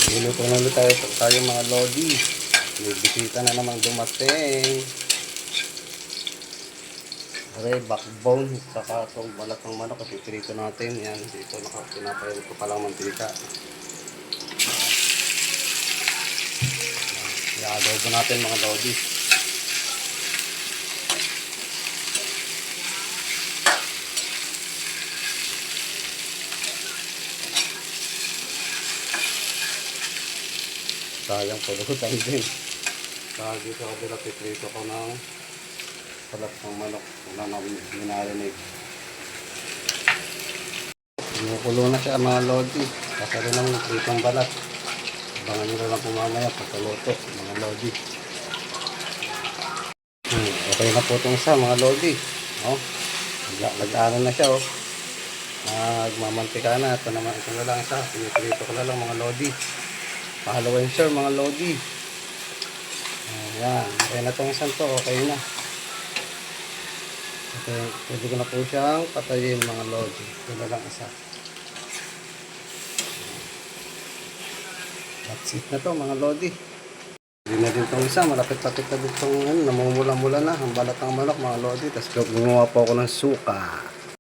Niluto na ulit tayo mga lodi. May bisita na namang dumating. Okay, backbone, saka itong balat ng manok at iprito natin. Yan, dito pinapayal ko palang mantika. I-adobo natin mga lodi. Sayang pulutan din. Saka dito ako pinapiprito ko ng balat ng manok na minarinig. Pinukulo na siya mga lodi. Kasi rin naman pritong balat. Abangan nyo na lang po mamaya pagkaluto mga lodi. Okay na po itong isa mga lodi. Oh, nag-ano na siya oh. Nagmamantika na. Ito naman, ito na lang isa. Piniprito ko na lang mga lodi. Pahalawa yung sir mga lodi. Ayan. Okay na itong isang to. Okay na. Okay, pwede ko na po siyang patayin mga lodi. Ito na lang isa. That's it na to mga lodi. Hindi na din itong isa. Malapit-lapit na din itong namumula-mula na. Ang balat ng manok mga lodi. Tapos gumawa po ako ng suka.